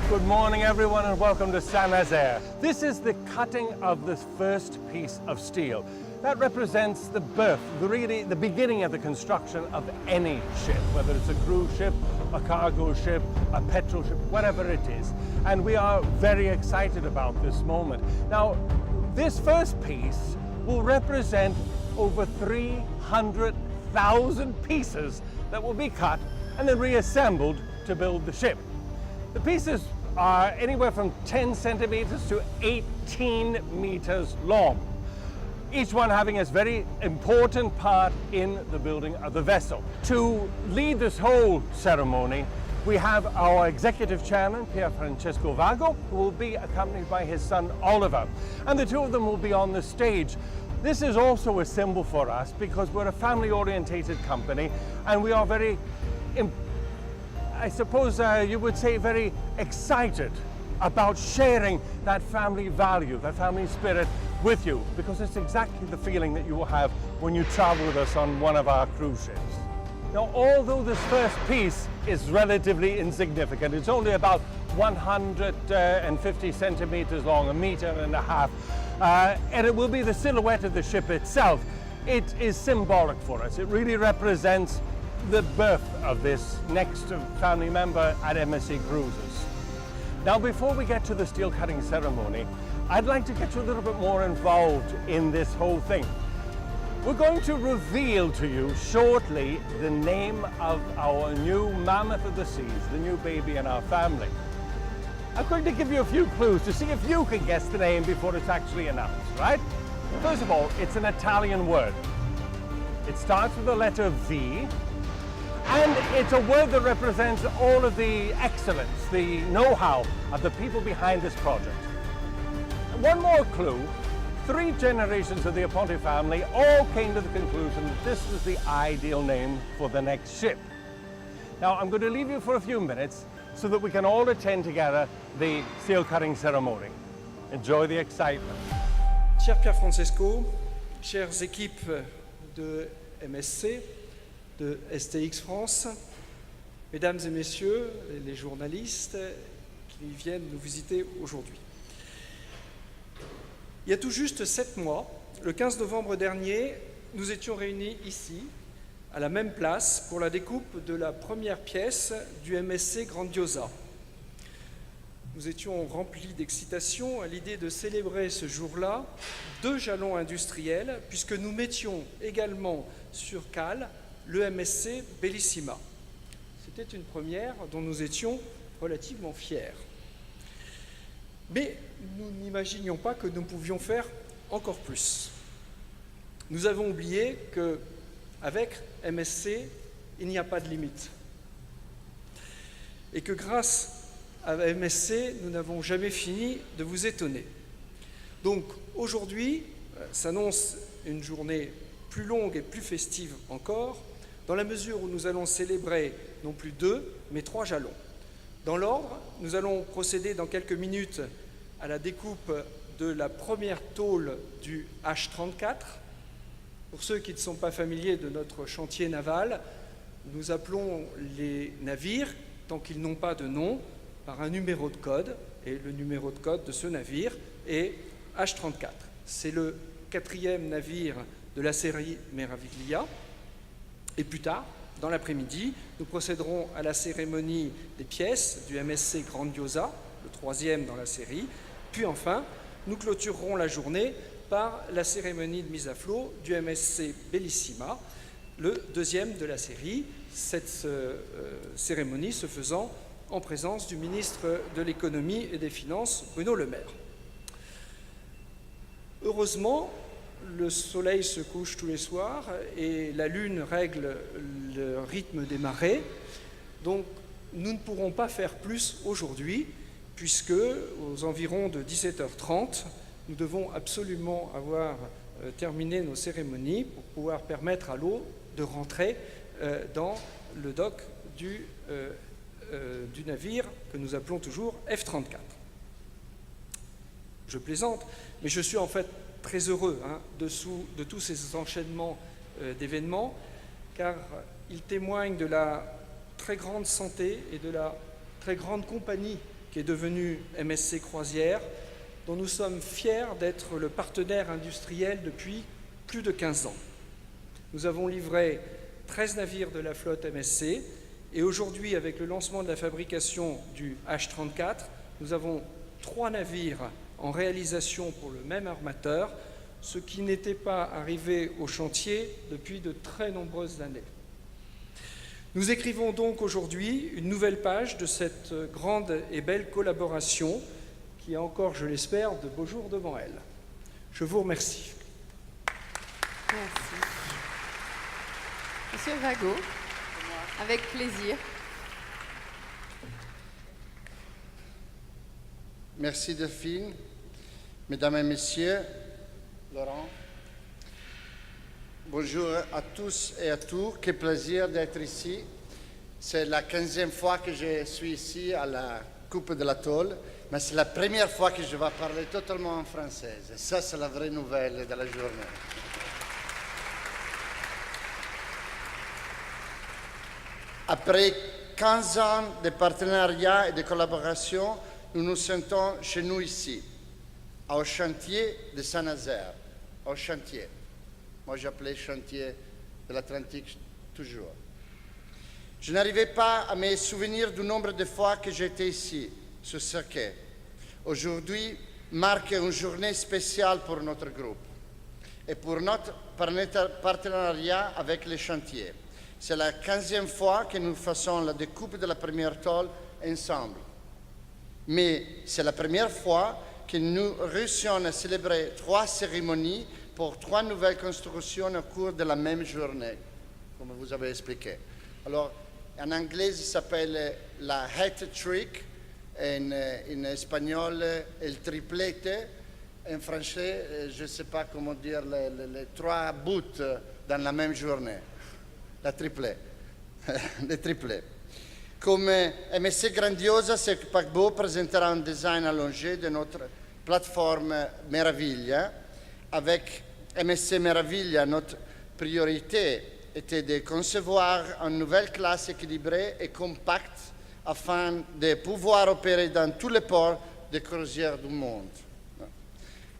Good morning everyone and welcome to Saint-Nazaire. This is the cutting of this first piece of steel. That represents the birth, the beginning of the construction of any ship, whether it's a cruise ship, a cargo ship, a petrol ship, whatever it is. And we are very excited about this moment. Now, this first piece will represent over 300,000 pieces that will be cut and then reassembled to build the ship. The pieces are anywhere from 10 centimeters to 18 meters long, each one having a very important part in the building of the vessel. To lead this whole ceremony, we have our executive chairman, Pier Francesco Vago, who will be accompanied by his son, Oliver. And the two of them will be on the stage. This is also a symbol for us because we're a family-orientated company and we are very I suppose you would say very excited about sharing that family value, that family spirit with you, because it's exactly the feeling that you will have when you travel with us on one of our cruise ships. Now, although this first piece is relatively insignificant, it's only about 150 centimeters long, 1.5 meters, and it will be the silhouette of the ship itself. It is symbolic for us. It really represents the birth of this next family member at MSC Cruises. Now, before we get to the steel cutting ceremony, I'd like to get you a little bit more involved in this whole thing. We're going to reveal to you shortly the name of our new mammoth of the seas, the new baby in our family. I'm going to give you a few clues to see if you can guess the name before it's actually announced, right? First of all, it's an Italian word. It starts with the letter V, and it's a word that represents all of the excellence, the know-how of the people behind this project. One more clue, 3 generations of the Aponte family all came to the conclusion that this was the ideal name for the next ship. Now, I'm going to leave you for a few minutes so that we can all attend together the steel cutting ceremony. Enjoy the excitement. Cher Pier Francesco, chères équipes de MSC, de STX France, mesdames et messieurs, les journalistes qui viennent nous visiter aujourd'hui. Il y a tout juste 7 mois, le 15 novembre dernier, nous étions réunis ici, à la même place, pour la découpe de la première pièce du MSC Grandiosa. Nous étions remplis d'excitation à l'idée de célébrer ce jour-là 2 jalons industriels, puisque nous mettions également sur cale le MSC Bellissima. C'était une première dont nous étions relativement fiers. Mais nous n'imaginions pas que nous pouvions faire encore plus. Nous avons oublié qu'avec MSC, il n'y a pas de limite. Et que grâce à MSC, nous n'avons jamais fini de vous étonner. Donc aujourd'hui, s'annonce une journée plus longue et plus festive encore, dans la mesure où nous allons célébrer non plus 2, mais 3 jalons. Dans l'ordre, nous allons procéder dans quelques minutes à la découpe de la première tôle du H34. Pour ceux qui ne sont pas familiers de notre chantier naval, nous appelons les navires, tant qu'ils n'ont pas de nom, par un numéro de code, et le numéro de code de ce navire est H34. C'est le 4e navire de la série Meraviglia. Et plus tard, dans l'après-midi, nous procéderons à la cérémonie des pièces du MSC Grandiosa, le 3e dans la série. Puis enfin, nous clôturerons la journée par la cérémonie de mise à flot du MSC Bellissima, le 2e de la série, cette cérémonie se faisant en présence du ministre de l'Économie et des Finances, Bruno Le Maire. Heureusement, le soleil se couche tous les soirs et la lune règle le rythme des marées. Donc, nous ne pourrons pas faire plus aujourd'hui, puisque aux environs de 17h30, nous devons absolument avoir terminé nos cérémonies pour pouvoir permettre à l'eau de rentrer dans le dock du navire que nous appelons toujours F34. Je plaisante, mais je suis en fait très heureux de tous ces enchaînements d'événements, car ils témoignent de la très grande santé et de la très grande compagnie qui est devenu MSC Croisière, dont nous sommes fiers d'être le partenaire industriel depuis plus de 15 ans. Nous avons livré 13 navires de la flotte MSC et aujourd'hui, avec le lancement de la fabrication du H34, nous avons 3 navires en réalisation pour le même armateur, ce qui n'était pas arrivé au chantier depuis de très nombreuses années. Nous écrivons donc aujourd'hui une nouvelle page de cette grande et belle collaboration qui a encore, je l'espère, de beaux jours devant elle. Je vous remercie. Merci. Monsieur Vago, avec plaisir. Merci Delphine. Mesdames et messieurs, Laurent, bonjour à tous et à toutes. Quel plaisir d'être ici. C'est la 15e fois que je suis ici à la Coupe de la Tôle, mais c'est la première fois que je vais parler totalement en français. Et ça, c'est la vraie nouvelle de la journée. Après 15 ans de partenariat et de collaboration, nous nous sentons chez nous ici, au chantier de Saint-Nazaire, au chantier. Moi, j'appelais chantier de l'Atlantique toujours. Je n'arrivais pas à me souvenir du nombre de fois que j'étais ici, sur ce quai. Aujourd'hui marque une journée spéciale pour notre groupe et pour notre partenariat avec les chantiers. C'est la 15e fois que nous faisons la découpe de la première tôle ensemble. Mais c'est la première fois que nous réussissons à célébrer 3 cérémonies pour 3 nouvelles constructions au cours de la même journée, comme vous avez expliqué. Alors, en anglais, ça s'appelle la hat trick, en espagnol, il triplete, en français, je ne sais pas comment dire, les 3 bouts dans la même journée. La triplée, le triplé. Comme MSC Grandiosa, ce paquebot présentera un design allongé de notre plateforme Meraviglia. Avec MSC Meraviglia, notre priorité était de concevoir une nouvelle classe équilibrée et compacte afin de pouvoir opérer dans tous les ports de croisière du monde.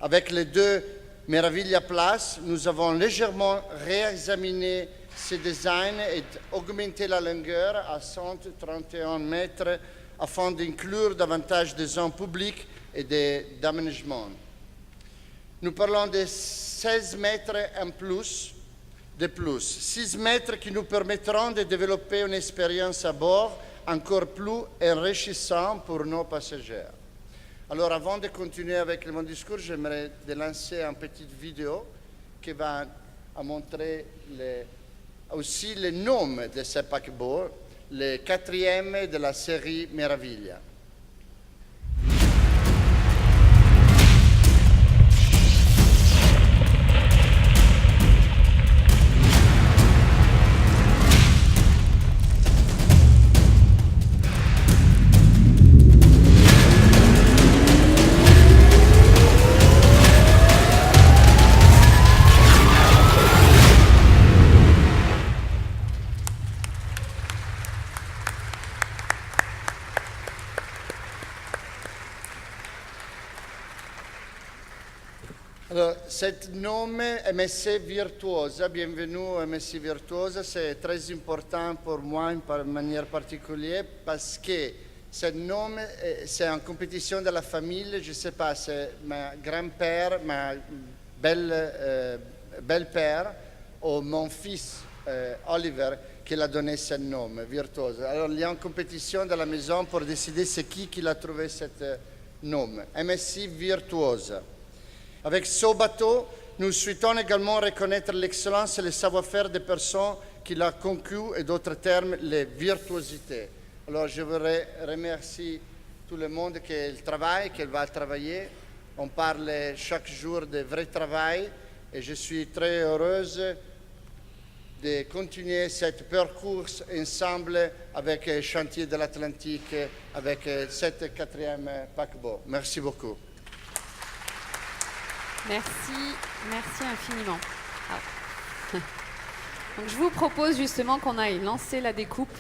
Avec les 2 Meraviglia Plus, nous avons légèrement réexaminé ce design et augmenté la longueur à 131 mètres afin d'inclure davantage de zones publiques et d'aménagement. Nous parlons de 16 mètres en plus, 6 mètres qui nous permettront de développer une expérience à bord encore plus enrichissante pour nos passagers. Alors avant de continuer avec mon discours, j'aimerais lancer une petite vidéo qui va montrer aussi le nom de ce paquebot, le 4e de la série Meraviglia. Alors, cet nom MSC Virtuosa, bienvenue MSC Virtuosa, c'est très important pour moi de manière particulière parce que ce nom, c'est en compétition de la famille, je ne sais pas, c'est ma grand-père, ma belle-père ou mon fils Oliver qui l'a donné ce nom, Virtuosa. Alors, il y a une compétition dans la maison pour décider c'est qui l'a trouvé ce nom, MSC Virtuosa. Avec ce bateau, nous souhaitons également reconnaître l'excellence et le savoir-faire des personnes qui l'ont conquis et d'autres termes, les virtuosités. Alors je voudrais remercier tout le monde qui travaille, qui va travailler. On parle chaque jour de vrai travail et je suis très heureuse de continuer cette parcours ensemble avec le chantier de l'Atlantique, avec cette 4e paquebot. Merci beaucoup. Merci infiniment. Donc, je vous propose justement qu'on aille lancer la découpe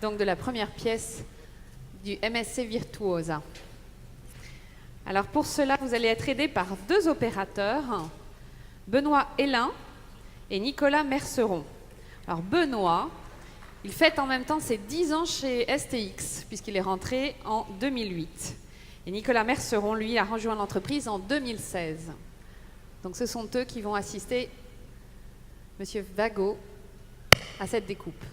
donc, de la première pièce du MSC Virtuosa. Alors pour cela, vous allez être aidé par 2 opérateurs, Benoît Hélin et Nicolas Merceron. Alors Benoît, il fête en même temps ses 10 ans chez STX, puisqu'il est rentré en 2008. Et Nicolas Merceron, lui, a rejoint l'entreprise en 2016. Donc ce sont eux qui vont assister Monsieur Vago à cette découpe.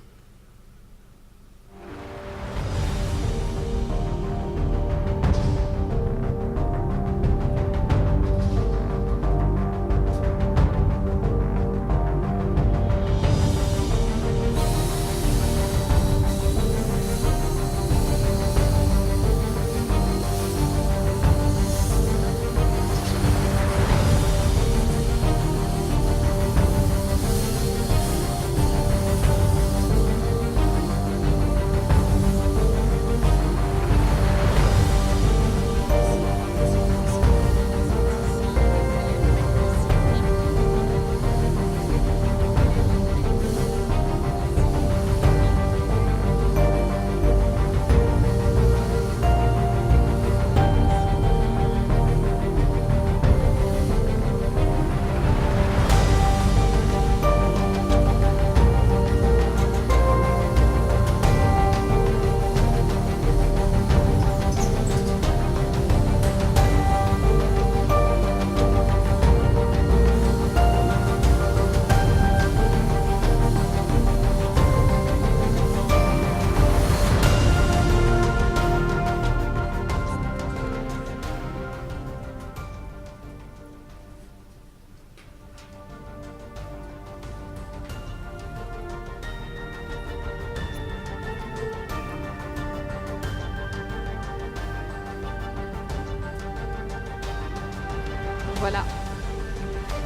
Voilà,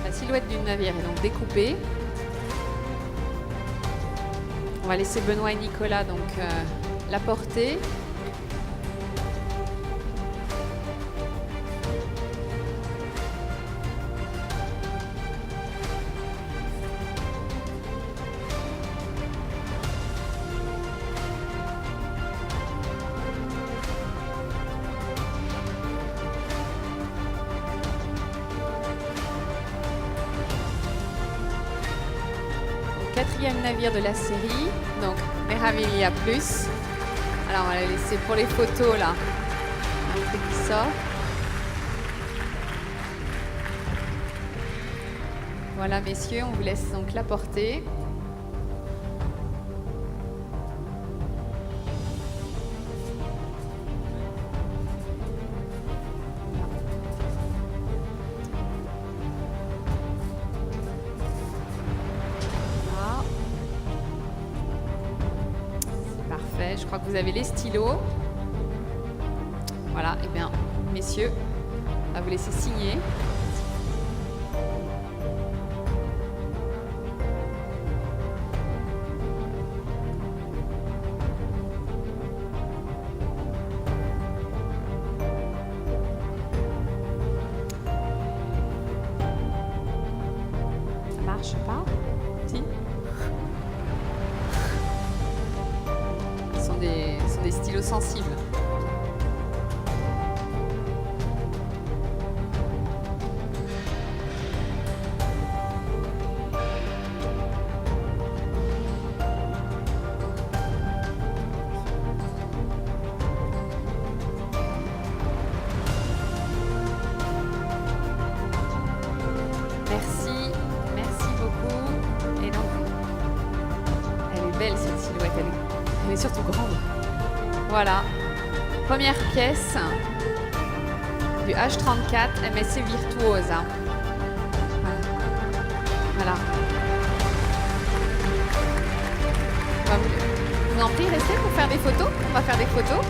la silhouette du navire est donc découpée. On va laisser Benoît et Nicolas donc la porter. Quatrième navire de la série, donc Meraviglia Plus. Alors on va la laisser pour les photos là, un truc qui sort. Voilà messieurs, on vous laisse donc la porter. Je crois que vous avez les stylos. Voilà, et bien, messieurs, on va vous laisser signer. Ça marche pas? Si? Ce sont des stylos sensibles. Merci beaucoup. Et donc, elle est belle cette silhouette, elle est surtout grande. Voilà, première pièce du H34 MSC Virtuosa. Voilà. Je vous en prie, restez pour faire des photos. On va faire des photos.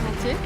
Entier.